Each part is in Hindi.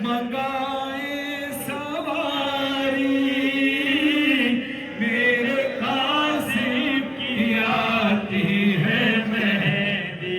मंगाए सवारी मेरे कासिम की आती है मेहंदी।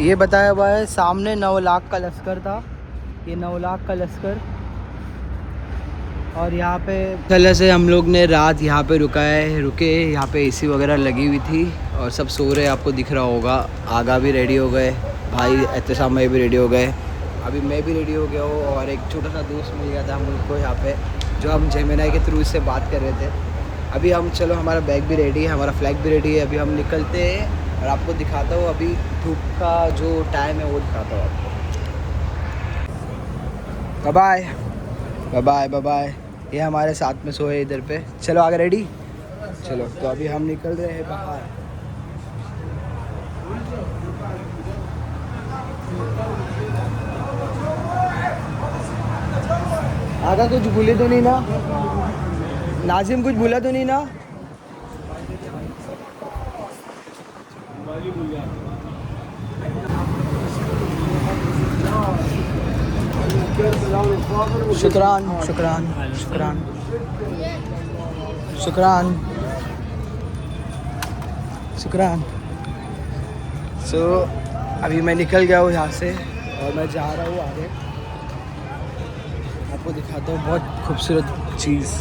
ये बताया हुआ है सामने 9 लाख का लश्कर था, ये 9 लाख का लश्कर। और यहाँ पे पहले से हम लोग ने रात यहाँ पे रुके यहाँ पे एसी वगैरह लगी हुई थी और सब सो रहे, आपको दिख रहा होगा। आगा भी रेडी हो गए, भाई एहतसाम भाई भी रेडी हो गए, अभी मैं भी रेडी हो गया हूँ। और एक छोटा सा दोस्त मिल गया था हम लोग को यहाँ पे, जो हम जेमिनाई के थ्रू इससे बात कर रहे थे। अभी हम चलो, हमारा बैग भी रेडी है, हमारा फ्लैग भी रेडी है, अभी हम निकलते हैं और आपको दिखाता हूँ अभी धूप का जो टाइम है वो दिखाता हूँ आपको। Bye bye bye bye bye. ये हमारे साथ में सोए इधर पे। चलो आगे रेडी, चलो। तो अभी हम निकल रहे हैं बाहर। आगा कुछ भूले तो नहीं ना? नाजिम कुछ भूला तो नहीं ना? शुक्रान शुक्रान शुक्रान शुक्रान शुक्रान। सो अभी मैं निकल गया हूँ यहाँ से और मैं जा रहा हूँ आगे, आपको दिखाता हूँ बहुत खूबसूरत चीज़।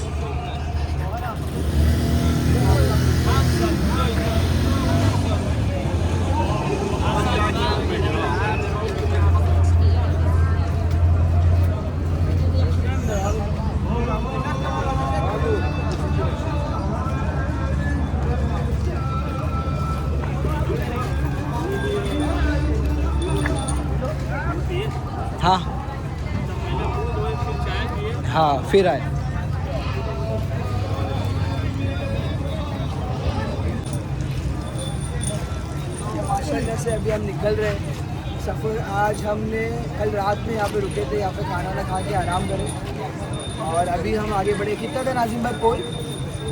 हाँ हाँ फिर आए। माशाल्लाह से अभी हम निकल रहे हैं सफ़र। आज हमने कल रात में यहाँ पे रुके थे, यहाँ पे खाना वाना खा के आराम करें और अभी हम आगे बढ़े। कितना था नाजिम भाई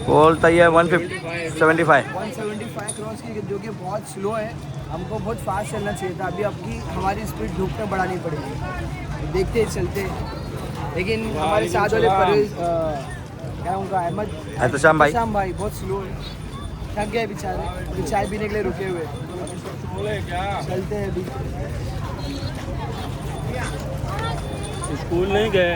पोल था ये 175 क्रॉस की, जो कि बहुत स्लो है। हमको बहुत फास्ट चलना चाहिए था, अभी आपकी हमारी स्पीड धूप में बढ़ानी पड़ेगी। देखते ही चलते, लेकिन हमारे साथ वाले परवेज क्या उनका एहतसाम भाई बहुत स्लो है, थक गए बेचारे, अभी चाय पीने के लिए रुके हुए। चलते हैं अभी। स्कूल नहीं गए?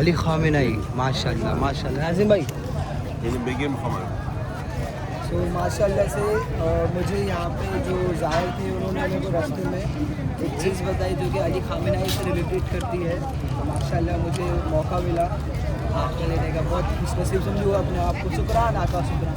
अली खामेनेई, माशाल्लाह माशाल्लाह। नाज़िम भाई बेगम खामेनेई। तो माशाल्लाह से मुझे यहाँ पे जो ज़ाहिर थे उन्होंने मेरे को रास्ते में एक चीज़ बताई जो कि अली खामेनेई से रिलेटेड करती है। तो माशाल्लाह मुझे मौका मिला आपको लेने का, बहुत खुशनसीब समझू अपने आप को। शुक्रान आका, शुक्रान।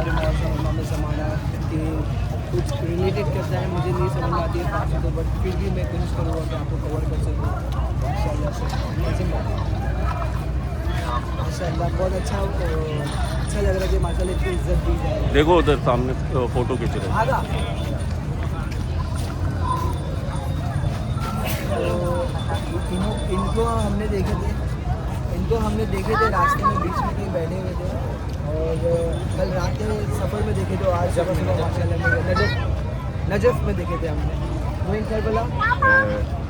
इमाम ज़माना कि कुछ रिलेटेड करता है, मुझे नहीं समझ आती है फारसी तो, बट फिर भी मैं कोशिश करूँगा कि आपको कवर कर सकूँ माशाल्लाह से। माशाल्लाह बहुत अच्छा लग रहा है कि माशाल्लाह इतनी इज्जत दी जाए। देखो उधर सामने फोटो खींच रहे हैं। आगा तो इनको हमने देखे थे रास्ते में बीच में कहीं बैठे हुए थे, और कल रात के सफ़र में देखे थे, आज जब माशाल्लाह में नजफ में देखे थे हमने। वहीं करबला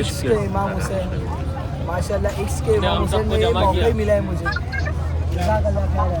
इश्क़ इमाम हुसैन, माशाल्लाह इश्क़ इमाम हुसैन में ये मौका ही मिला है मुझे। जज़ाकल्लाह खैर है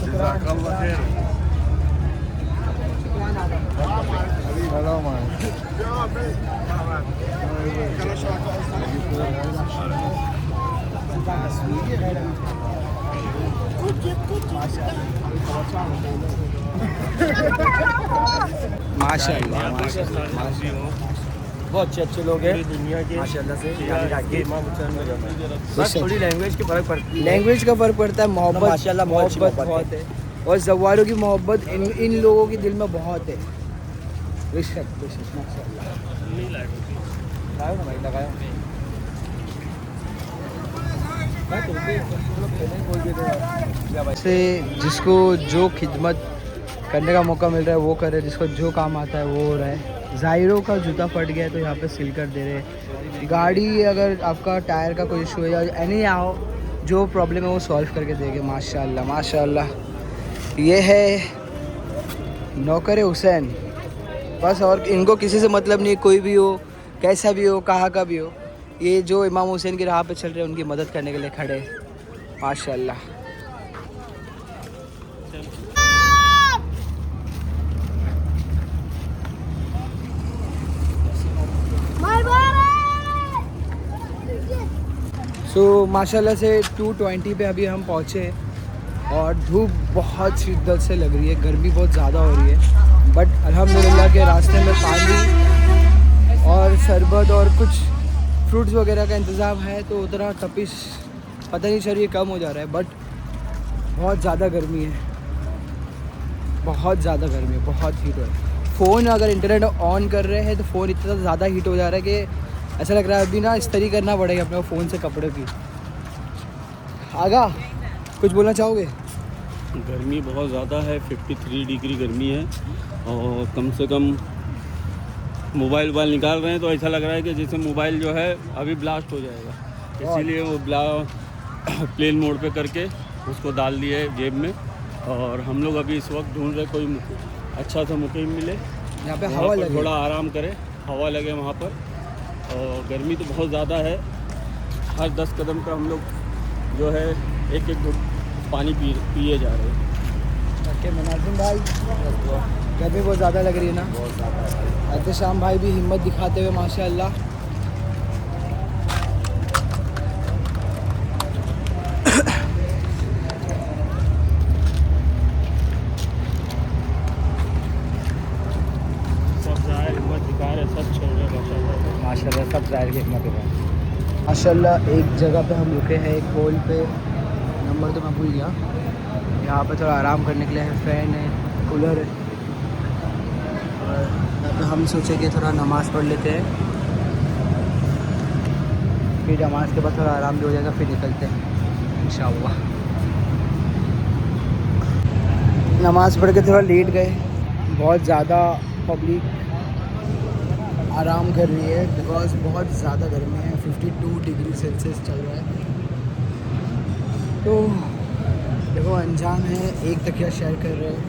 शुक्रान शुक्रान आगा। माशाल्लाह बहुत अच्छे लोग हैं दुनिया के माशाल्लाह से। बस थोड़ी लैंग्वेज का फ़र्क पड़ता है। मोहब्बत माशाल्लाह मोहब्बत बहुत है, और जवारों की मोहब्बत इन लोगों के दिल में बहुत है। बेशक बेशक माशाल्लाह। नहीं लाइट होती। लगाओ ना भाई लगाओ। से जिसको जो खिदमत करने का मौका मिल रहा है वो करे, जिसको जो काम आता है वो हो रहा है। ज़ाहिरों का जूता फट गया है तो यहाँ पे सिल कर दे रहे हैं। गाड़ी अगर आपका टायर का कोई इशू है या एनी आओ जो प्रॉब्लम है वो सॉल्व करके देंगे। माशाल्लाह माशाल्लाह। ये है नौकर हुसैन बस, और इनको किसी से मतलब नहीं, कोई भी हो कैसा भी हो कहाँ का भी हो, ये जो इमाम हुसैन की राह पे चल रहे हैं उनकी मदद करने के लिए खड़े माशाल्लाह। सो माशाल्लाह से 220 पे अभी हम पहुँचे और धूप बहुत शिद्दत से लग रही है, गर्मी बहुत ज़्यादा हो रही है, बट अल्हम्दुलिल्लाह के रास्ते में पानी और शरबत और कुछ फ्रूट्स वगैरह का इंतज़ाम है, तो उतना तपिश पता नहीं चल रही है, कम हो जा रहा है, बट बहुत ज़्यादा गर्मी है, बहुत ज़्यादा गर्मी है, बहुत हीट हो रहा है। फ़ोन अगर इंटरनेट ऑन कर रहे हैं तो फ़ोन इतना ज़्यादा हीट हो जा रहा है कि ऐसा लग रहा है अभी ना इस्त्री करना पड़ेगा अपने फ़ोन से कपड़ों की। आगा कुछ बोलना चाहोगे? गर्मी बहुत ज़्यादा है, 53 डिग्री गर्मी है और कम से कम मोबाइल निकाल रहे हैं तो ऐसा लग रहा है कि जैसे मोबाइल जो है अभी ब्लास्ट हो जाएगा, इसीलिए वो प्लेन मोड पे करके उसको डाल दिए जेब में। और हम लोग अभी इस वक्त ढूंढ रहे कोई अच्छा सा मुकीम मिले यहाँ पे वहाँ हवा पर लगे, थोड़ा आराम करे, हवा लगे वहाँ पर। और गर्मी तो बहुत ज़्यादा है, हर 10 कदम पर हम लोग जो है एक घुट पानी पिए जा रहे हैं। ओके मुनाजिम भाई, गर्मी बहुत ज़्यादा लग रही है ना? बहुत ज़्यादा। एहतशाम भाई भी हिम्मत दिखाते हुए माशाल्लाह। सब ज़ाहिर हिम्मत दिखा रहे, सब छोड़ रहे माशाल्लाह, सब ज़ाहिर की हिम्मत है माशाल्लाह। एक जगह पे हम रुके हैं, एक पोल पे, नंबर तो मैं भूल गया। यहाँ पे थोड़ा आराम करने के लिए है, फ़ैन है, कूलर है, और यहाँ पे हम सोचे कि थोड़ा नमाज़ पढ़ लेते हैं, फिर नमाज के बाद थोड़ा आराम भी हो जाएगा, फिर निकलते हैं इंशाअल्लाह। नमाज़ पढ़ के थोड़ा लेट गए, बहुत ज़्यादा पब्लिक आराम कर रही है बिकॉज बहुत ज़्यादा गर्मी है, 52 डिग्री सेल्सियस चल रहा है। तो देखो अंजाम है, एक तकिया शेयर कर रहे हैं।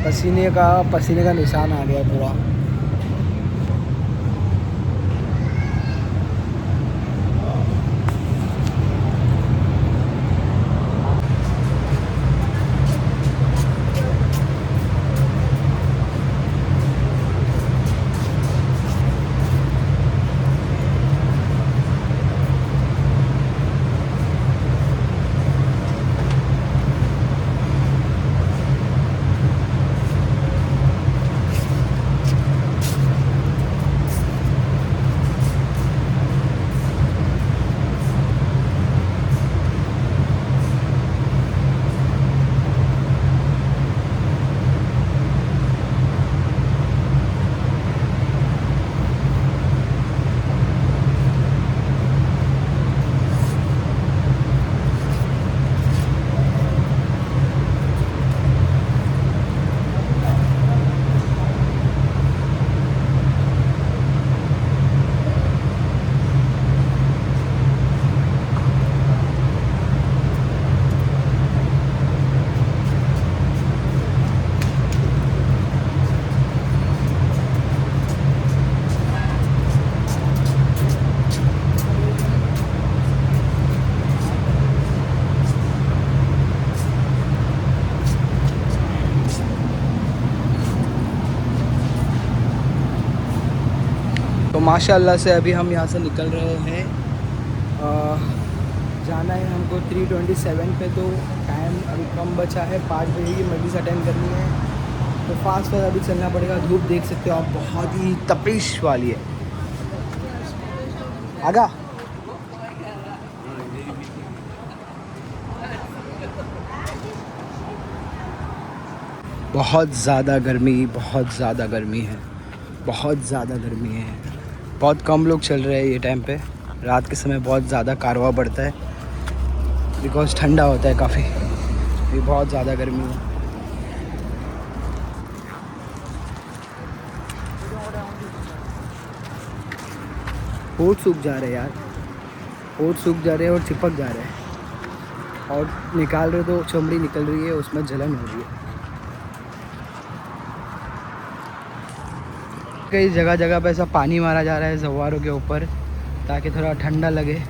पसीने का निशान आ गया पूरा। तो माशाल्लाह से अभी हम यहाँ से निकल रहे हैं, जाना है हमको 327 पे, तो टाइम अभी कम बचा है, 5 बजे की मजलिस अटेंड करनी है, तो फास्ट अभी चलना पड़ेगा। धूप देख सकते हो आप, बहुत ही तपिश वाली है। आगा बहुत ज़्यादा गर्मी है, बहुत ज़्यादा गर्मी है। बहुत कम लोग चल रहे हैं ये टाइम पे। रात के समय बहुत ज़्यादा कारवां बढ़ता है बिकॉज ठंडा होता है काफ़ी। ये बहुत ज़्यादा गर्मी है। होठ सूख जा रहे हैं यार, होठ सूख जा रहे हैं और चिपक जा रहे हैं, और निकाल रहे तो चमड़ी निकल रही है, उसमें जलन हो रही है। कई जगह जगह पे ऐसा पानी मारा जा रहा है जवारों के ऊपर ताकि थोड़ा ठंडा लगे।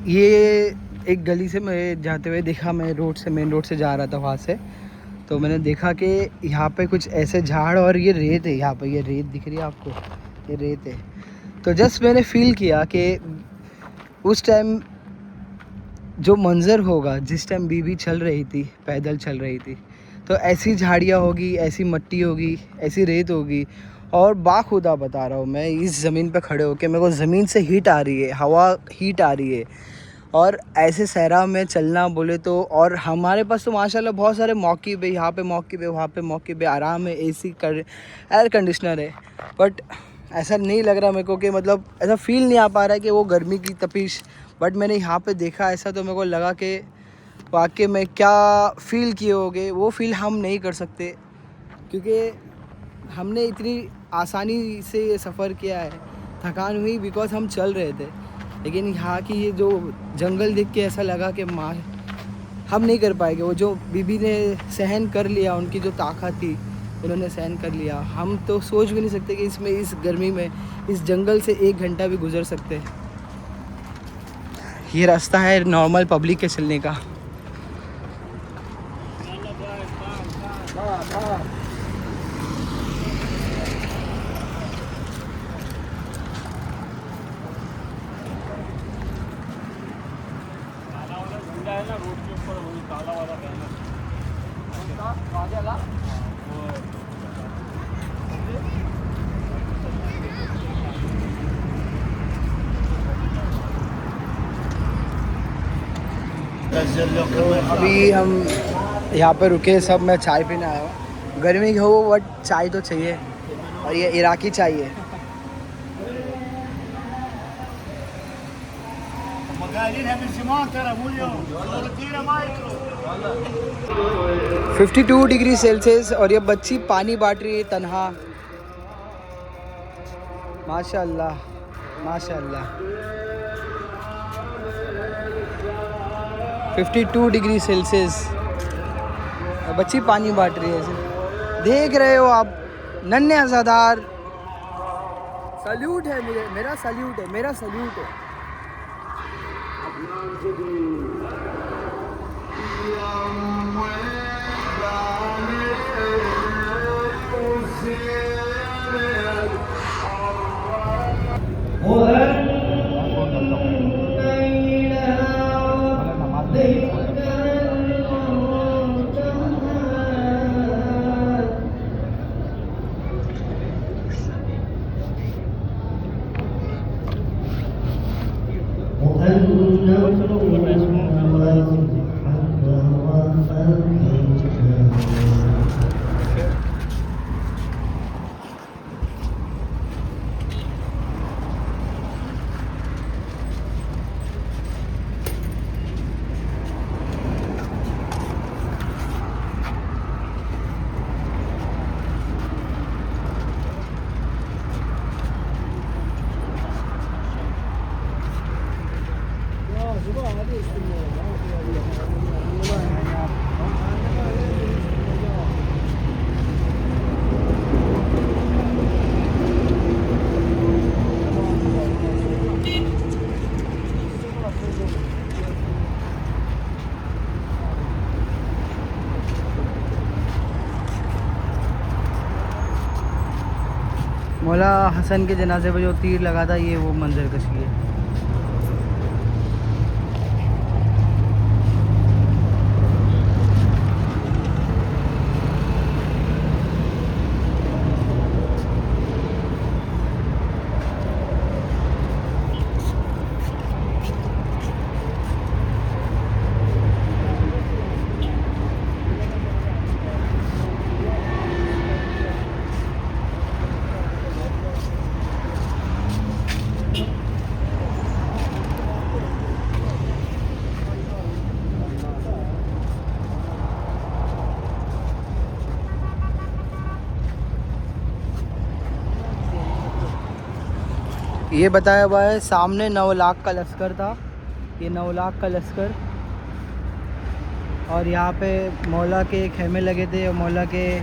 ये एक गली से मैं जाते हुए देखा, मैं मेन रोड से जा रहा था वहाँ से, तो मैंने देखा कि यहाँ पे कुछ ऐसे झाड़ और ये रेत है। यहाँ पे ये रेत दिख रही है आपको, ये रेत है। तो जस्ट मैंने फील किया कि उस टाइम जो मंज़र होगा जिस टाइम बीबी चल रही थी, पैदल चल रही थी, तो ऐसी झाड़ियाँ होगी, ऐसी मिट्टी होगी, ऐसी रेत होगी। और बाखुदा बता रहा हूँ मैं, इस ज़मीन पे खड़े होकर मेरे को ज़मीन से हीट आ रही है, हवा हीट आ रही है। और ऐसे सहरा में चलना बोले तो, और हमारे पास तो माशाल्लाह बहुत सारे मौके पे, यहाँ पे मौके पे, वहाँ पे मौके पे आराम है, एसी कर एयर कंडीशनर है। बट ऐसा नहीं लग रहा मेरे को कि मतलब ऐसा फील नहीं आ पा रहा है कि वो गर्मी की तपिश। बट मैंने यहाँ पे देखा ऐसा, तो मेरे को लगा कि वाकई में क्या फ़ील किए होगे, वो फील हम नहीं कर सकते क्योंकि हमने इतनी आसानी से ये सफ़र किया है। थकान हुई बिकॉज हम चल रहे थे, लेकिन यहाँ की ये जो जंगल देख के ऐसा लगा कि मार हम नहीं कर पाएंगे। वो जो बीबी ने सहन कर लिया, उनकी जो ताकत थी उन्होंने सहन कर लिया। हम तो सोच भी नहीं सकते कि इसमें, इस गर्मी में, इस जंगल से 1 घंटा भी गुजर सकते। ये रास्ता है नॉर्मल पब्लिक के चलने का। अभी हम यहाँ पे रुके सब, मैं चाय पीने आया हूँ। गर्मी हो बट चाय तो चाहिए, और ये इराकी चाय है। 52 डिग्री सेल्सियस, और ये बच्ची पानी बांट रही है तन्हा। माशाल्लाह माशाल्लाह। 52 डिग्री सेल्सियस, बच्ची पानी बांट रही है। देख रहे हो आप, नन्हे अज़ादार। सल्यूट है मुझे, मेरा सल्यूट है, मेरा सल्यूट है। मौला हसन के जनाजे पे जो तीर लगा था, ये वो मंजर कशी है। ये बताया हुआ है सामने 9 लाख का लश्कर था, ये 9 लाख का लश्कर। और यहाँ पे मौला के खेमे लगे थे और मौला के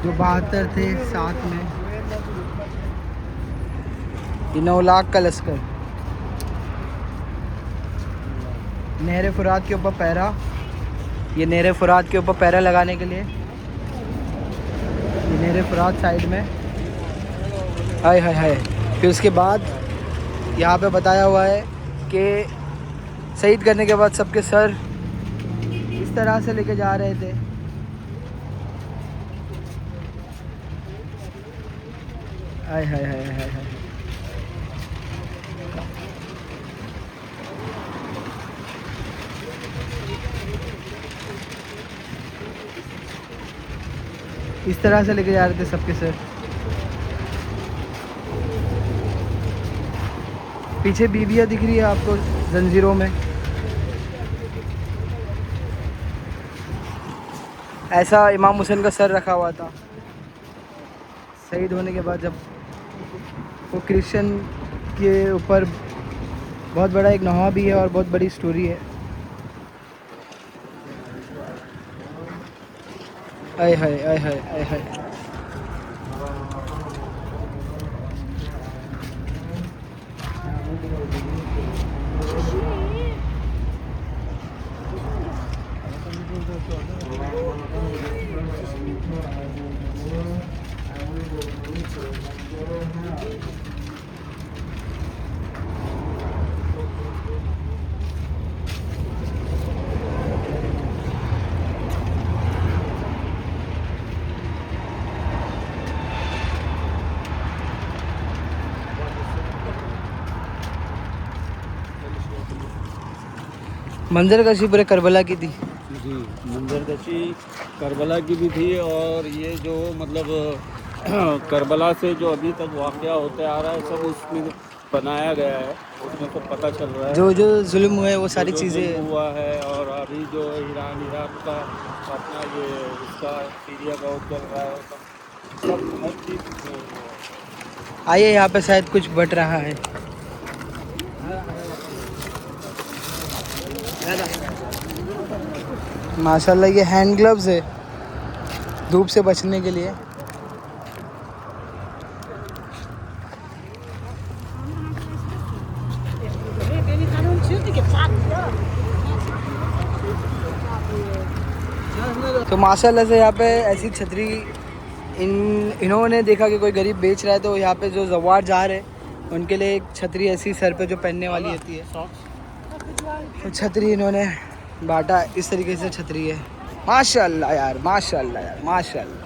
जो 72 थे साथ में, ये 9 लाख का लश्कर। नहर फुरात के ऊपर पैरा, ये नहर फुरात के ऊपर पैरा लगाने के लिए, ये नहर फुरात साइड में। हाय हाय हाय। फिर उसके बाद यहाँ पे बताया हुआ है कि शहीद करने के बाद सबके सर इस तरह से लेके जा रहे थे। हाय हाय हाय हाय हाय। इस तरह से लेके जा रहे थे सबके सर। पीछे बीबियाँ दिख रही है आपको जंजीरों में। ऐसा इमाम हुसैन का सर रखा हुआ था शहीद होने के बाद, जब वो क्रिश्चियन के ऊपर बहुत बड़ा एक नवा भी है और बहुत बड़ी स्टोरी है। आय हाय आय हाय आय हाय। मंजर कशी पूरे करबला की थी। जी, मंजरकशी करबला की भी थी। और ये जो मतलब करबला से जो अभी तक वाक़या होते आ रहा है सब उसमें बनाया गया है, उसमें सब पता चल रहा है जो जो जुल्म हुए वो सारी जो चीज़ें हुआ है। और अभी जो ईरान इराक का अपना ये इसका सीरिया का वो चल रहा है, सब हर चीज़। आइए यहाँ पे शायद कुछ बट रहा है। माशाल्लाह ये हैंड ग्लव्स है धूप से बचने के लिए। तो माशाल्लाह से यहाँ पे ऐसी छतरी इन्होंने देखा कि कोई गरीब बेच रहा है, तो यहाँ पे जो जवार जा रहे हैं उनके लिए एक छतरी ऐसी सर पे जो पहनने वाली होती है, तो छतरी इन्होंने बांटा। इस तरीके से छतरी है। माशाल्लाह यार, माशाल्लाह यार, माशाल्लाह।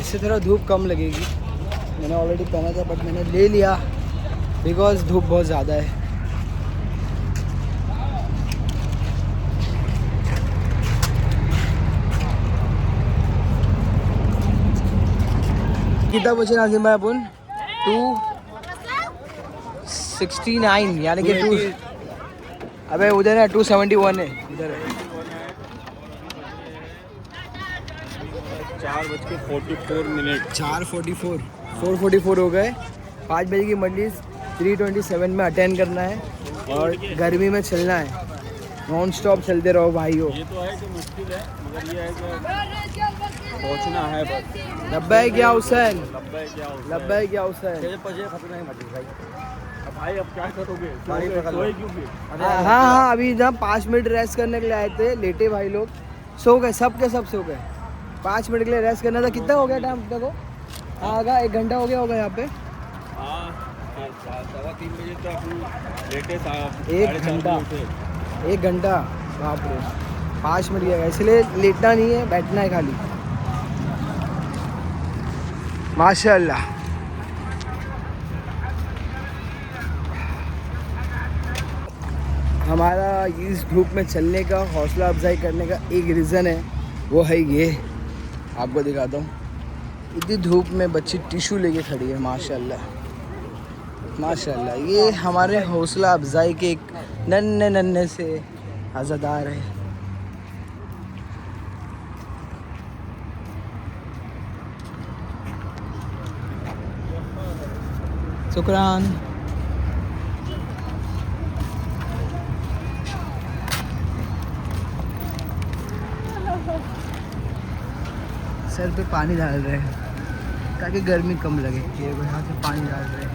इससे थोड़ा धूप कम लगेगी। मैंने ऑलरेडी पहना था बट मैंने ले लिया बिकॉज धूप बहुत ज़्यादा है। कितना बचे नाजिम भाई अपन 269 यानी कि 2 अबे उधर है 271 है उधर है। 4:44 4:44 4:44 हो गए। 5 बजे की मजलिस 3:27 में अटेंड करना है और गर्मी में चलना है। नॉन स्टॉप चलते रहो भाइयों। ये तो है कि मुश्किल है, मगर ये है कि पहुंचना है बस। लब्बैक या हुसैन, लब्बैक क्या होता है? लब्बैक या हुसैन। अब भाई अब क्या करोगे? सोए क्यों फिर? हाँ हाँ, अभी जब 5 मिनट रेस्ट करने के लिए आए थे, लेटे भाई लोग सो गए, सब के सब सो गए। 5 मिनट के लिए रेस्ट करना था। कितना हो गया टाइम देखो? हाँ आगा 1 घंटा हो गया होगा यहाँ पे। हाँ 3:15 बजे तो अपन लेटे साहब। 1 घंटा 1 घंटा बाप रे। 5 मिनट गया, इसलिए लेटना नहीं है, बैठना है खाली। माशाल्लाह। हमारा इस धूप में चलने का, हौसला अफजाई करने का एक रीज़न है, वो है ये। आपको दिखाता हूँ। इतनी धूप में बच्ची टिशू लेके खड़ी है। माशाल्लाह माशाल्लाह। ये हमारे हौसला अफजाई के एक नन्हे नन्हे से आज़ादार है। शुक्रान। सर पे पानी डाल रहे हैं ताकि गर्मी कम लगे। ये यहाँ से पानी डाल रहे हैं।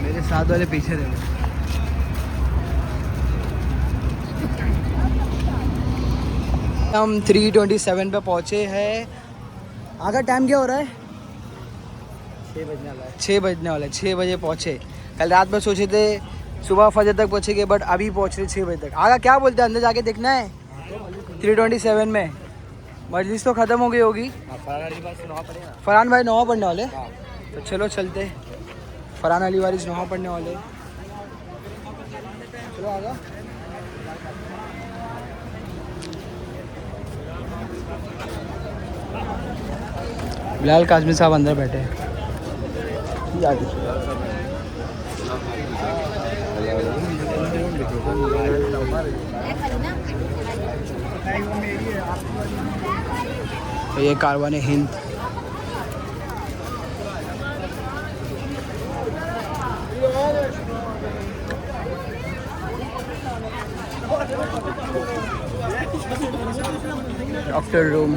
मेरे साथ वाले पीछे रहे। हम 3:27 पे पहुँचे हैं। आगे टाइम क्या हो रहा है? 6 बजने वाला है। 6 बजने वाला है। 6 बजे पहुँचे। कल रात में सोचे थे सुबह फजर तक पहुँचेंगे, बट अभी पहुँच रहे 6 बजे तक। आगे क्या बोलते हैं, अंदर जाके देखना है। 3:27 में मजलिस तो ख़त्म हो गई होगी। फरहान भाई नवा पढ़ने वाले, तो चलो चलते। फरहान अली वारिस नवा पढ़ने वाले, चलो आगा। बिलाल काजमी साहब अंदर बैठे हैं। ये कारवान हिंद। Doctor room.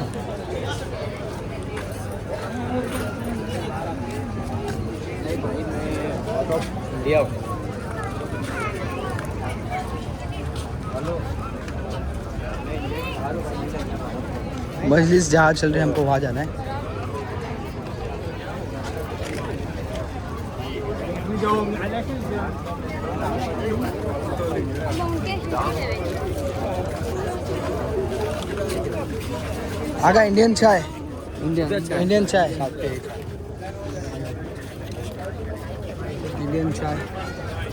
मजलिस जहाँ चल रहे हैं हमको वहाँ जाना है। आगा इंडियन चाय। इंडियन चाय। इंडियन चाय।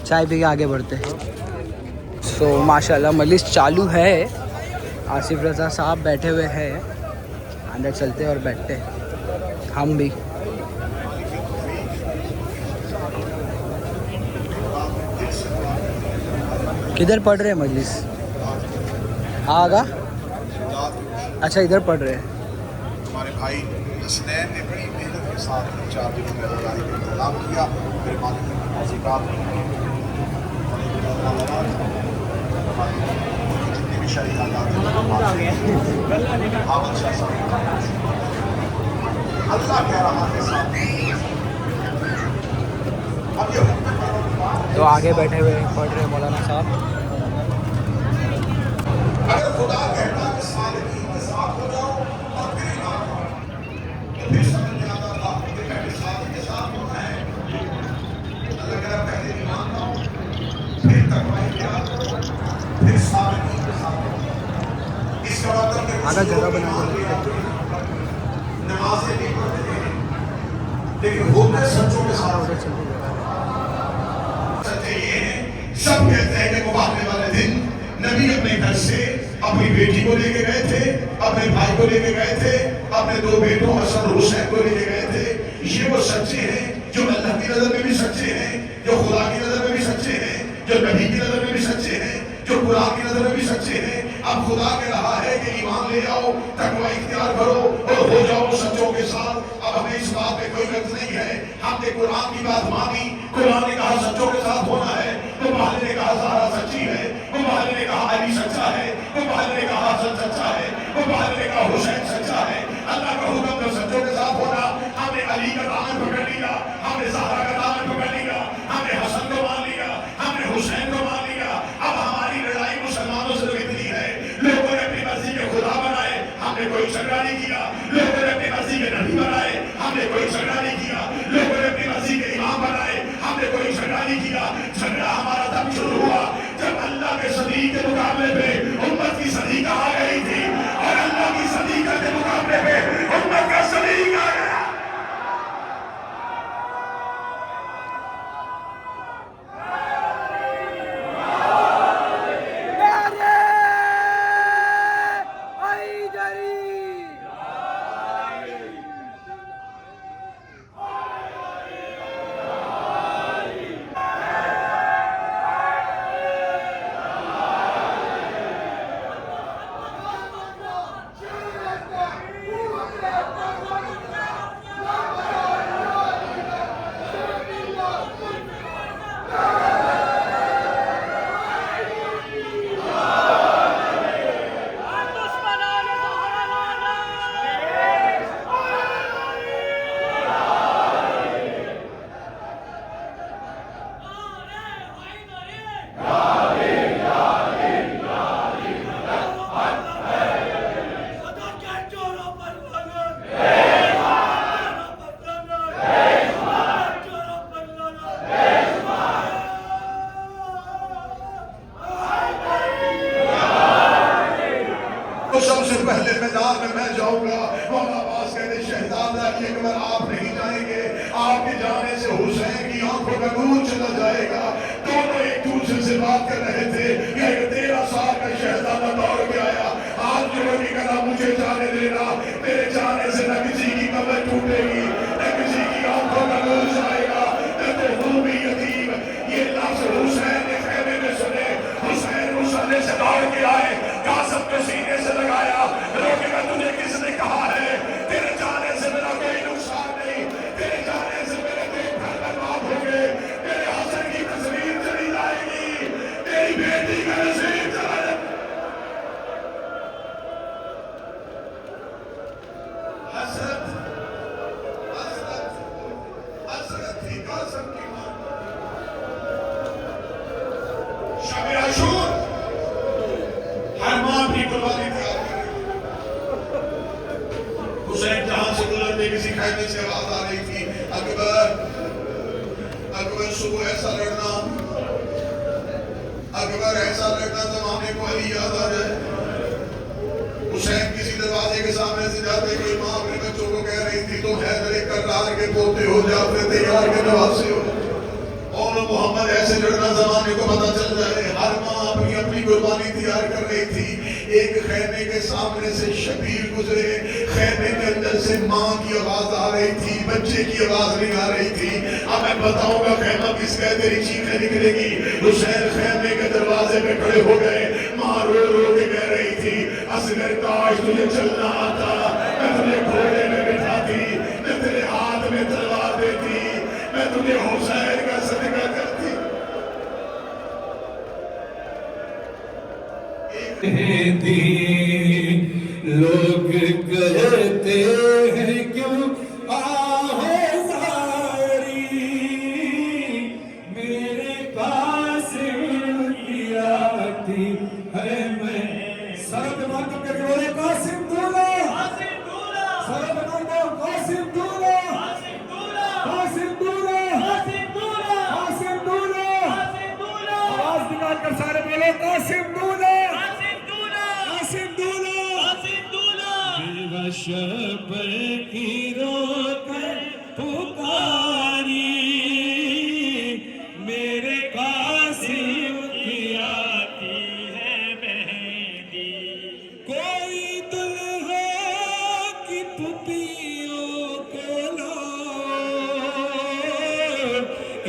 चाय पी के आगे बढ़ते हैं। सो माशाल्लाह मजलिस चालू है। आसिफ रज़ा साहब बैठे हुए हैं, अंदर चलते और बैठते हम भी। किधर पढ़ रहे हैं मजलिस? आगा अच्छा इधर पढ़ रहे हैं। हमारे भाई हसनैन ने बड़ी मेहनत के साथ 4 दिनों में रज़ाई का इंतजाम किया। मेरे मालिक ने जितने भी शरीक अल्लाह कह रहा है तो आगे बैठे हुए पढ़ रहे मौलाना साहब। अगर खुदा कहता है सालिहीन के साथ हो जाओ और फिर ईमान लाओ, तो फिर समझ में आता था कि पहले सालिहीन के साथ होना है। अल्लाह कह रहा पहले ईमान लाओ, फिर तकवा इख्तियार करो, फिर सालिहीन के साथ हो। इसका मतलब है आधा जगह बना नमाज़ें भी पढ़ते हैं, लेकिन होते सच्चों के साथ सच्चे ये हैं। सब कहते हैं कि मुबारक वाले दिन नबी अपने घर से अपनी बेटी को लेके गए थे, अपने भाई को लेके गए थे, अपने 2 बेटों हसन और हुसैन को लेके गए थे। ये वो सच्चे हैं जो अल्लाह की नजर में भी सच्चे हैं, जो खुदा की नजर में भी सच्चे हैं, जो नबी की नजर में भी सच्चे हैं, जो कुरान की नजर में भी सच्चे हैं। अब खुदा कह रहा है कि ईमान ले आओ, तकवा इख्तियार करो और हो जाओ सच्चों के साथ। अब हमें इस बात पे कोई गर्ज नहीं है। हमने कुरान की बात मानी, कुरान ने कहा सच्चों के साथ होना है, तो महल ने कहा ज़हरा सच्ची है, वो महल ने कहा अली सच्चा है, वो महल ने कहा हसन सच्चा है, वो महल ने कहा हुसैन सच्चा है। अल्लाह का हुक्म तो सच्चों के साथ होना। हमने अली का दामन पकड़ लिया, हमने ज़हरा का दामन पकड़ लिया, हमने हसन को मान लिया, हमने हुसैन को मान लिया। अब हमारी लड़ाई मुसलमानों से तो इतनी है, लोगों ने अपनी मर्जी के खुदा बनाए, हमने कोई झगड़ा नहीं किया। लोगों ने अपनी मर्जी के नबी बनाए, हमने कोई झगड़ा नहीं किया। लोगों ने अपनी मर्जी के इमाम बनाए, हमने कोई झगड़ा नहीं किया। झगड़ा हमारा तब शुरू हुआ जब अल्लाह के सदीक के मुकाबले पे उम्मत की सदीक आ गई थी, और अल्लाह की सदीक के मुकाबले पे उम्मत का सदीक आ गया। से पहले मैदान में मैं जाऊंगा। मौला अब्बास कहते शहजादा ये अगर आप नहीं जाएंगे, आपके जाने से हुसैन की आंखों का नूर चला जाएगा। दोनों एक दूसरे से बात कर रहे थे। एक 13 साल का शहजादा दौड़ के आया, हाथ जोड़ के कहा मुझे जाने देना, मेरे जाने से न किसी की कमर टूटेगी, न किसी की आंखों का नूर जाएगा, न तो हूँ भी यतीम। ये लफ्ज हुसैन ने खेमे में सुने। हुसैन मुसल्ले से दौड़ के आए, कासिम के सीने से लगाया, रोकेगा तुझे किसने कहा है, तेरे जाने से मेरा कोई नुकसान नहीं, तेरे जाने से मेरे 2 घर बर्बाद हो गए, मेरे हसन की तस्वीर चली जाएगी, मेरी बेटी का नसीब चला जाएगा। हसरत थी कासिम की मां। शब आशूर हर मां अपनी कुर्बानी तैयार कर रही। हुसैन जहां से गुजरते किसी खैमे से आवाज आ रही थी, अकबर अकबर सुबह ऐसा लड़ना, अकबर ऐसा लड़ना जमाने को अली याद आ जाए। हुसैन किसी दरवाजे के सामने से जाते, कोई मां अपने बच्चों को कह रही थी तुम हैदर कर्रार के पोते हो, जाफर तैयार के नवासे हो। और मोहम्मद ऐसे लड़ना जमाने को पता चल जाए। हर मां अपनी अपनी कुर्बानी तैयार कर रही थी। एक खैमे के सामने से शबीर गुजरे, खैमे के अंदर से मां की आवाज आ रही थी, बच्चे की आवाज नहीं आ रही थी। अब मैं बताऊंगा खैमा किसका है, तेरी चीखें निकलेगी। हुसैन खैमे के दरवाजे पे खड़े हो गए, मां रो रो के कह रही थी असगर काश तुझे चलना आता, मैं तुझे घोड़े में बिठाती, मैं तेरे हाथ में तलवार देती, मैं तुझे हुसैन का सदका करती। लोग कहते हैं क्यों आहे सारी, मेरे पास आती है मैं सरब मातम के बोले कासिम दूल्हा, सरब मातम कासिम दूल्हा, कासिम दूल्हा, कासिम दूल्हा, आवाज निकाल कर सारे बोले कासिम दूल्हा, शबर की रोकर पुकारी, मेरे कासिम की आती है मेहंदी। कोई दुल्हा की पुपियों को लो,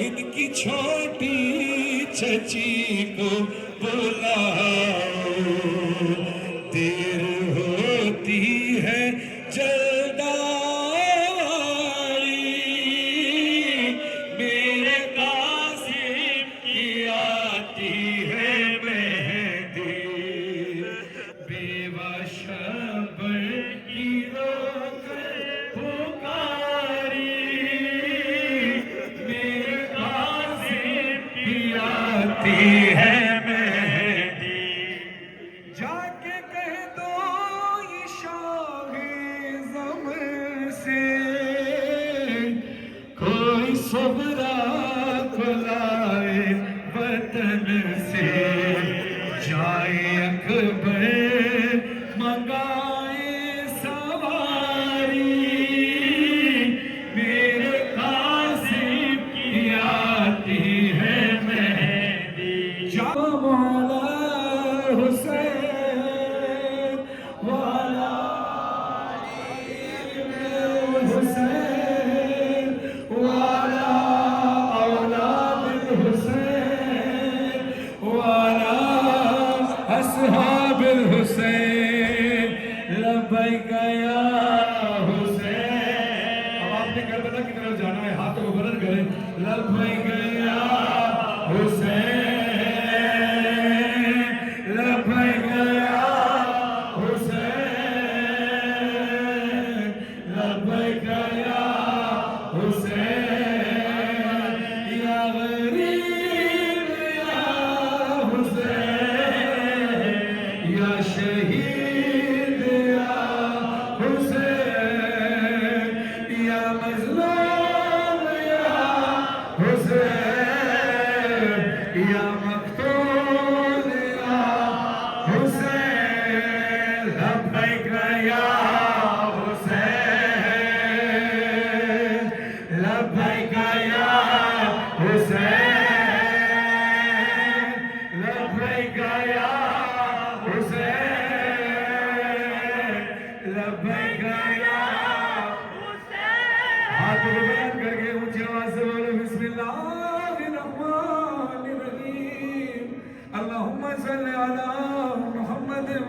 इनकी छोटी चची को बुलाओ, देर होती है जल्दारी, मेरे कासिम की आती है मेहंदी। बेवश शबर की रोकर पुकारी, मेरे कासिम की आती है मेहंदी। जाके कह दो ये कोई सबरा खुलाए वतन से, जाए अकबर मंगाए सवारी, मेरे कासिम की आती है मेहंदी। जा मौला हुसैन वाला हुसैन वाला औलाद हुसैन वाला अस्हाब हुसैन लब्बैक या हुसैन। अब आपने करबला की तरफ जाना है, हाथों को बुलंद करें, लब्बैक या हुसैन, लब्बैक या लब्बैक या हुसैन, या गरीब या हुसैन, या शहीद या हुसैन, या मज़लूम या हुसैन, या मक़तूल या हुसैन, लब्बैक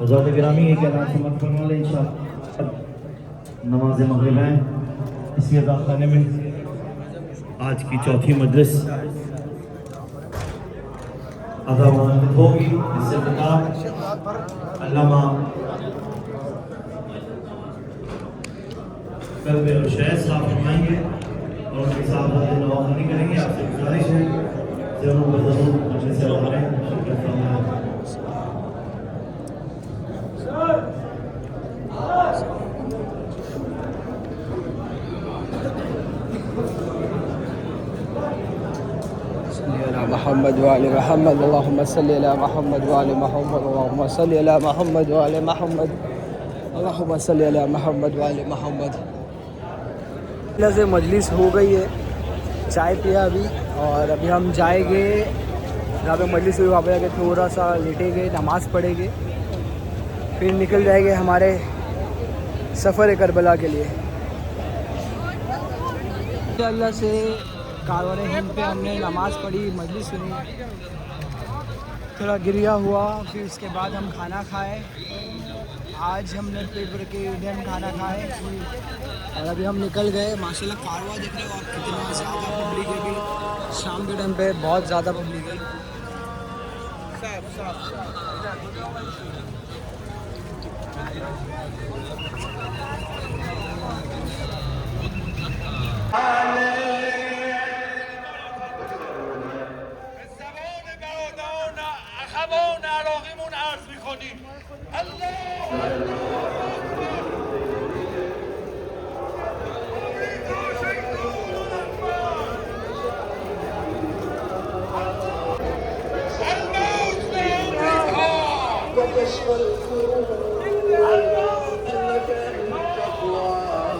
हज़रात गिरामी एक ऐलान समझ करने वाले इंशाअल्लाह नमाज मगरिब है इसी अज़ाख़ाने में आज की चौथी मजलिस अदा मुनक़िद होगी। इससे खिताब अल्लामा कल्ब रुशैद साहब फरमाएंगे और उनके साथ नवाज़ी करेंगे। आपसे गुजारिश है ज़रूर ज़रूर मजलिस से हमारे शिरकत फरमाएं। मोहम्मद वाले मोहम्मद अल्लाहुम्मा सल्ली अला मोहम्मद वाले मोहम्मद अल्लाहुम्मा सल्ली अला मोहम्मद वाले मोहम्मद अल्लाहुम्मा सल्ली अला मोहम्मद वाले मोहम्मद। से मजलिस हो गई है, चाय पिया अभी और अभी हम जाएंगे जहाँ पे मजलिस हुई वहाँ पे जाके थोड़ा सा लेटेंगे, नमाज़ पढ़ेंगे, फिर निकल जाएंगे हमारे सफ़र करबला के लिए। अल्लाह से कारवान हिंद पे हमने नमाज़ पढ़ी, मजलिस सुनी, थोड़ा गिरिया हुआ, फिर उसके बाद हम खाना खाए। आज हमने पेट भर के इंडियन खाना खाए और अभी हम निकल गए। माशाल्लाह कारवा देख रहे हो आप, कितना ज़्यादा पब्लिक है। शाम के टाइम पे बहुत ज़्यादा पब्लिक है।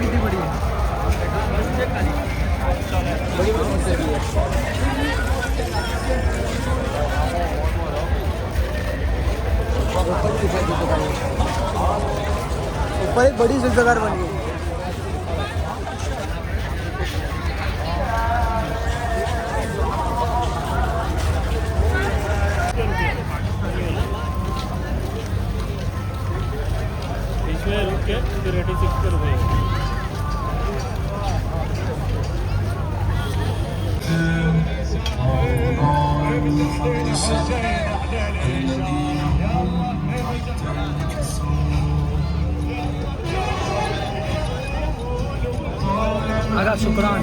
कितनी बड़ी है, बड़ी ऊपर एक बड़ी जुल्फ़कार बन गई। इसमें रुक के फिर 86 पर गए। अगर शुक्रान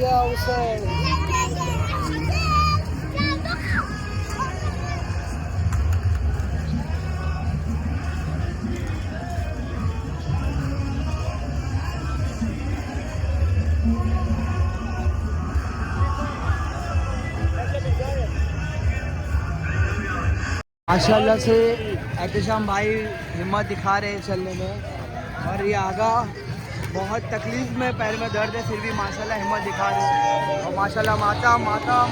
गया उसे। माशाल्लाह से एहतशाम भाई हिम्मत दिखा रहे हैं चलने में, और ये आगा बहुत तकलीफ में, पैर में दर्द है, फिर भी माशाल्लाह हिम्मत दिखा रहे हैं। और माशाल्लाह मातम मातम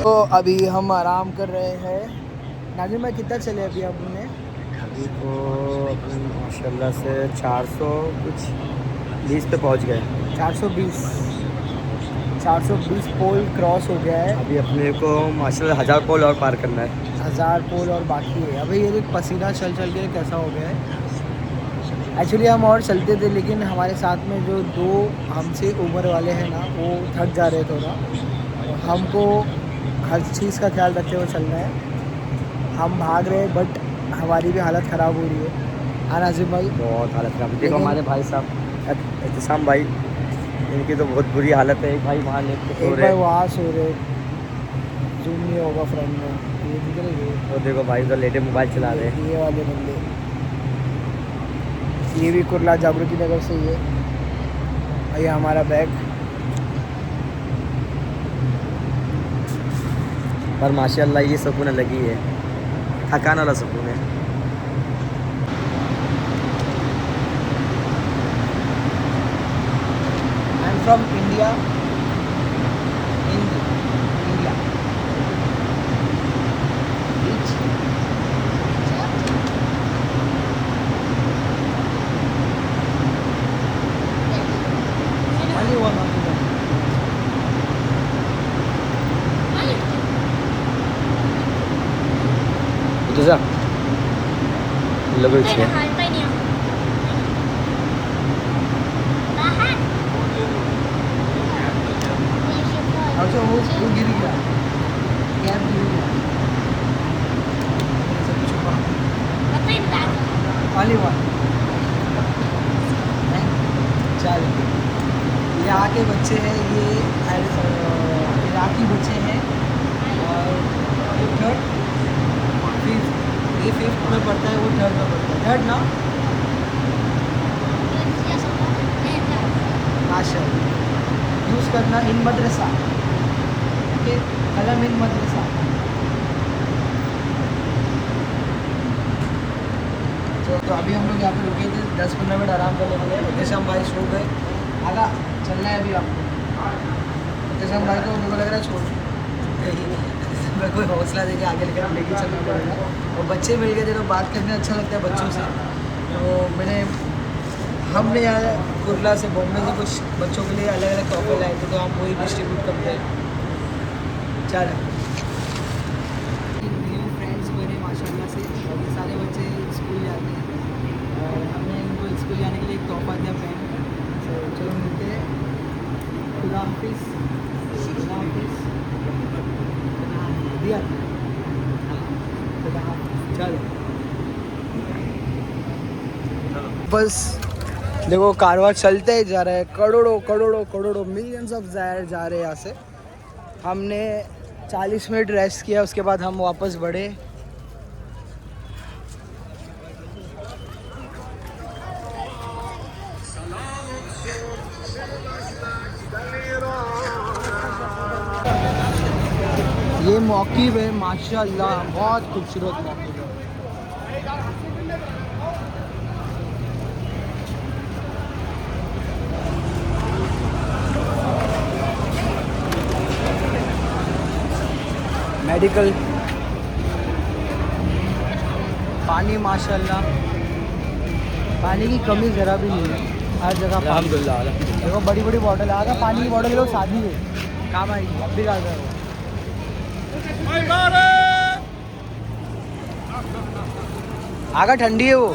तो अभी हम आराम कर रहे हैं। नाजिम भाई कितना चले अभी आपने? अभी तो अपन माशाल्लाह से 400 कुछ 20 पे पहुंच गए। 420 पोल क्रॉस हो गया है। अभी अपने को माशाल्लाह 1000 पोल और पार करना है। 1000 पोल और बाकी है। अभी ये देख पसीना चल चल के कैसा हो गया है। एक्चुअली हम और चलते थे, लेकिन हमारे साथ में जो 2 हमसे उम्र वाले हैं ना, वो थक जा रहे थोड़ा। हमको हर चीज़ का ख्याल रखते हुए चलना है। हम भाग रहे हैं, बट हमारी भी हालत ख़राब हो रही है। हाँ नाजिम भाई, बहुत हालत ख़राब। देखो हमारे भाई साहब एहतशाम भाई, इनकी तो बहुत बुरी हालत है। एक भाई वहाँ लेके सो रहे, वहाँ सो रहे, जूम नहीं होगा फ्रंट में, ये दिख रही है। तो देखो भाई उधर लेटे मोबाइल चला रहे हैं। ये वाले बंदे, ये भी कुर्ला जागृति नगर से ही है। और ये हमारा बैग। पर माशाल्लाह ये सुकून लगी है, थकान वाला सुकून है। I am from India. India itu sah lagu itu अच्छा वो गिर गया, कैब गिर गया। वाली वन चल, यहाँ के बच्चे हैं, ये इराकी बच्चे हैं। और थर्ड ये 5th में पढ़ता है, वो 3rd में पढ़ता है। 3rd ना माशाल्लाह। यूज़ करना इन मदरसा, ओके, कलम इन मदरसा। तो अभी हम लोग यहाँ पे रुके थे, 10-15 मिनट आराम करने के लिए। एहतशाम भाई सो गए। आगा चलना है अभी आपको। एहतशाम भाई को मेरे को लग रहा है छोड़ मैं कोई हौसला देके आगे लेके चलना पड़ेगा। और बच्चे मिल गए थे तो बात करने अच्छा लगता है बच्चों से। तो हमने यहाँ कुर्ला से बॉम्बे से कुछ बच्चों के लिए अलग अलग तोहफे लाए थे, तो हम वही डिस्ट्रीब्यूट करते हैं। चल न्यू फ्रेंड्स बने माशाल्लाह से। ये सारे बच्चे स्कूल जाते हैं और हमने इनको स्कूल जाने के लिए एक तोहफा दिया पेन। तो चलो मिलते हैं। खुदा हाफिज़। खुदा हाफिज़ दिया। चलो बस देखो कारवां चलते ही जा रहा है। करोड़ों करोड़ों करोड़ों मिलियंस ऑफ ज़ायर जा रहे हैं यहाँ से। हमने 40 मिनट रेस्ट किया, उसके बाद हम वापस बढ़े। ये मौक़िफ़ है माशाल्लाह, बहुत खूबसूरत मौक़िफ़ है। मेडिकल पानी माशाल्लाह, पानी की कमी ज़रा भी नहीं है, हर जगह अल्हम्दुलिल्लाह। देखो बड़ी बड़ी बॉटल है। आगे पानी की बॉटल लो, शादी है काम आएगी। अब भी डाल रहे आगा ठंडी है वो।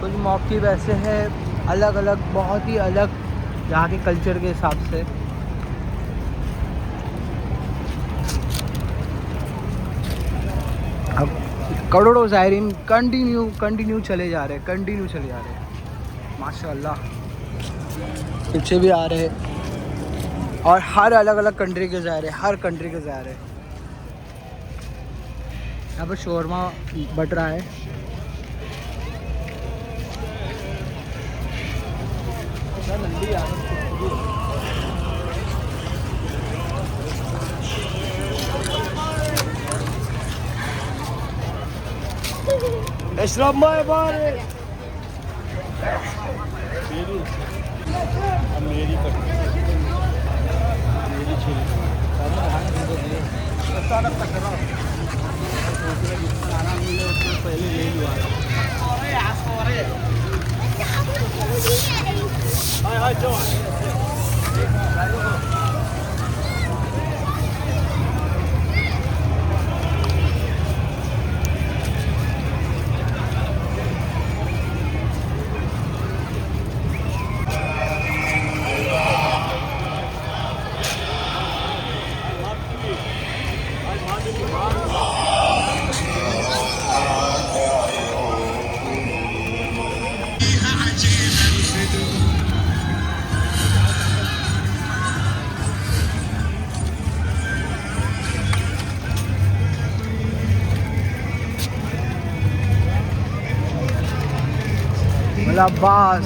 कुछ मौके वैसे है अलग अलग, बहुत ही अलग यहाँ के कल्चर के हिसाब से। अब करोड़ों ज़ायरीन कंटिन्यू चले जा रहे हैं माशाल्लाह। पीछे भी आ रहे हैं और हर अलग अलग कंट्री के जा रहे हैं, यहाँ पर शोरमा बट रहा है। इस्लाम अब्बास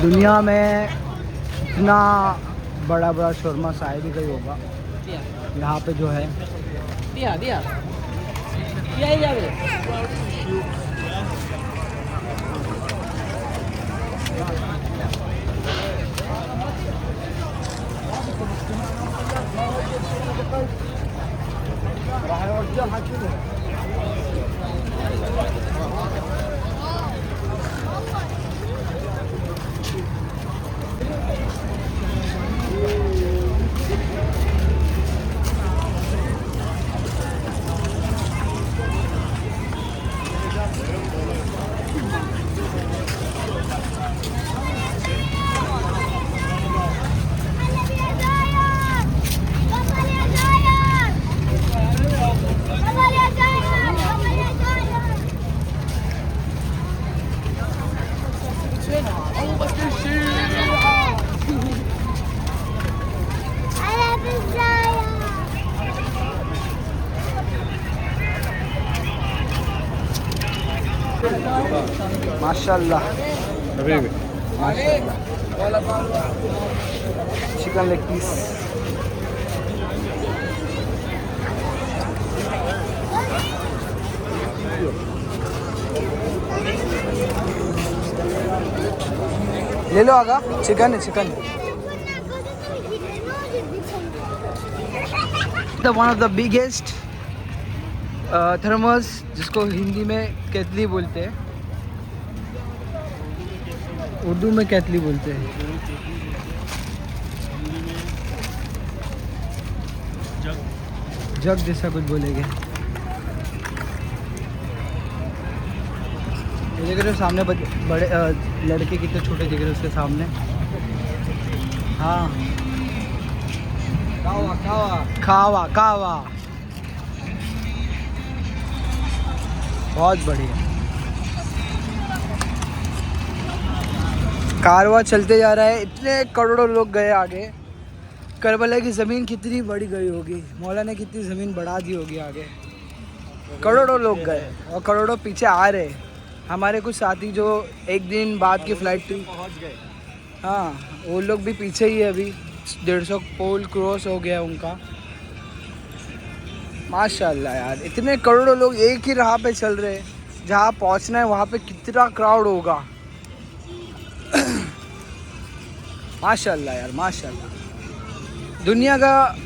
दुनिया में इतना बड़ा शोरमा शायद ही कहीं होगा। यहाँ पे जो है माशाल्लाह चिकन लेग पीस। ले लो आगा, चिकन है। The one of the biggest thermos, जिसको हिंदी में केतली बोलते हैं, उर्दू में केतली बोलते हैं। जग जैसा कुछ बोलेंगे। ये देख रहे हो सामने बड़े लड़के कितने छोटे दिख रहे हैं उसके सामने। हाँ कावा बहुत बढ़िया। कारवां चलते जा रहा है, इतने करोड़ों लोग गए आगे। करबला की ज़मीन कितनी बड़ी गई होगी, मौला ने कितनी ज़मीन बढ़ा दी होगी आगे। करोड़ों लोग गए और करोड़ों पीछे आ रहे। हमारे कुछ साथी जो एक दिन बाद की फ़्लाइट थी पहुंच गए। हाँ, वो लोग भी पीछे ही है अभी। 150 पोल क्रॉस हो गया उनका। माशाल्लाह यार, इतने करोड़ों लोग एक ही राह पे चल रहे हैं। जहाँ पहुँचना है वहाँ पे कितना क्राउड होगा। माशाल्लाह यार, माशाल्लाह। दुनिया का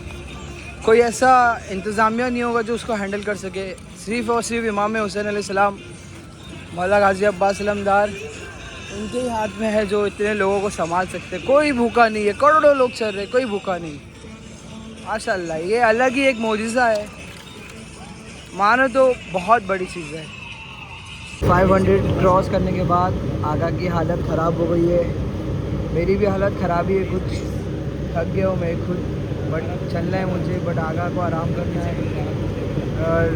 कोई ऐसा इंतज़ामिया नहीं होगा जो उसको हैंडल कर सके। सिर्फ़ और सिर्फ इमाम हुसैन अलैहिस्सलाम, मौला गाजी अब्बास अलमदार, उनके ही हाथ में है जो इतने लोगों को संभाल सकते। कोई भूखा नहीं है, करोड़ों लोग चल रहे, कोई भूखा नहीं। माशाल्लाह, ये अलग ही एक मोजिज़ा है, मानो तो बहुत बड़ी चीज़ है। 500 क्रॉस करने के बाद आगा की हालत ख़राब हो गई है। मेरी भी हालत ख़राब ही है, कुछ थक गया हूँ मैं खुद, बट चलना है मुझे, बट आगा को आराम करना है। और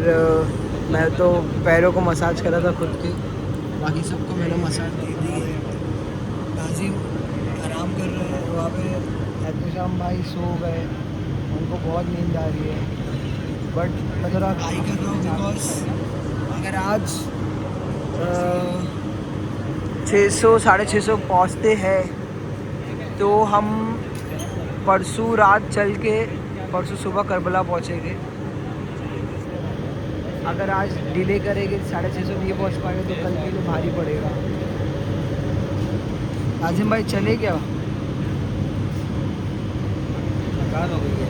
मैं तो पैरों को मसाज करा था खुद के, बाकी सबको मैंने मसाज दे दी है। नाजिम आराम कर रहे हैं वहाँ पे, एहतशाम भाई सो गए, उनको बहुत नींद आ रही है। बट मैं थोड़ा ट्राई कर रहा हूँ, बिकॉज अगर आज 600 650 पहुँचते हैं तो हम परसों रात चल के परसों सुबह करबला पहुँचेंगे। अगर आज डिले करेंगे 650 नहीं पहुँच पाएंगे तो कल के लिए भारी पड़ेगा। आजिम भाई चले क्या? थकान हो गई है,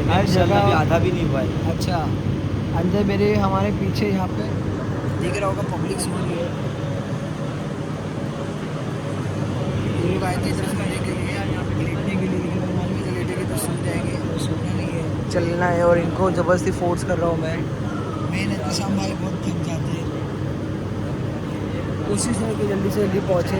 हर जगह आधा भी नहीं हुआ है। अच्छा, अंदर मेरे हमारे पीछे यहाँ पे दिख रहा होगा पब्लिक सो रही है। लोग आए थे इधर लेने के लिए, यहाँ पे लेटने के लिए, लेकिन मान लीजिए लेटेंगे तो सो जाएंगे, वो सोना नहीं है, चलना है। और इनको ज़बरदस्ती फोर्स कर रहा हूँ मैं। एहतशाम भाई बहुत थक जाते हैं, कोशिश है कि जल्दी से जल्दी पहुँचे।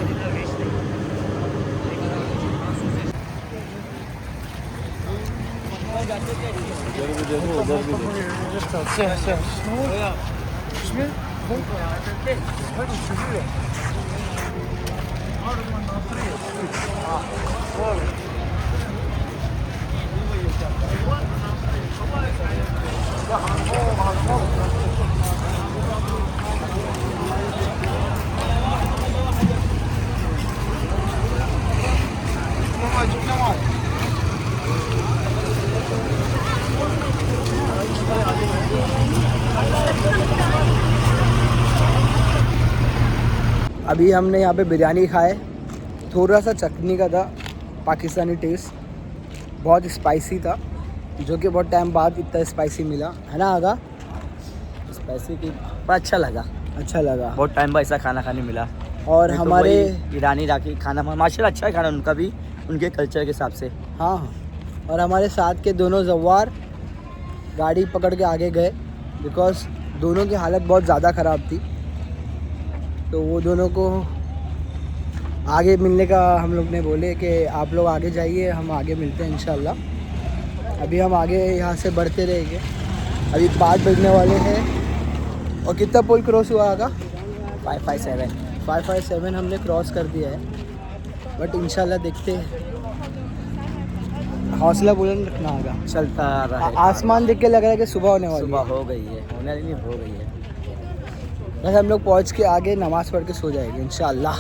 अभी हमने यहाँ पे बिरयानी खाए, थोड़ा सा चटनी का था, पाकिस्तानी टेस्ट, बहुत स्पाइसी था, जो कि बहुत टाइम बाद इतना स्पाइसी मिला है ना आगा? स्पाइसी की पर अच्छा लगा, अच्छा लगा। बहुत टाइम बाद ऐसा खाना खाने मिला। और हमारे ईरानी इराकी खाना माशाल्लाह अच्छा है खाना उनका भी, उनके कल्चर के हिसाब से। हाँ, और हमारे साथ के दोनों जवार गाड़ी पकड़ के आगे गए, बिकॉज दोनों की हालत बहुत ज़्यादा ख़राब थी। तो वो दोनों को आगे मिलने का हम लोग ने बोले कि आप लोग आगे जाइए, हम आगे मिलते हैं इंशाल्लाह। अभी हम आगे यहाँ से बढ़ते रहेंगे। अभी 5 बजने वाले हैं। और कितना पोल क्रॉस हुआ आगा? 557 हमने क्रॉस कर दिया है, बट इंशाल्लाह देखते हैं। हौसला बुलंद रखना होगा, चलता रहा है। आसमान देख के लग रहा है कि सुबह होने वाली है। सुबह हो गई है, होने नहीं हो गई है। बस हम लोग पहुँच के आगे नमाज़ पढ़ के सो जाएंगे इंशाल्लाह।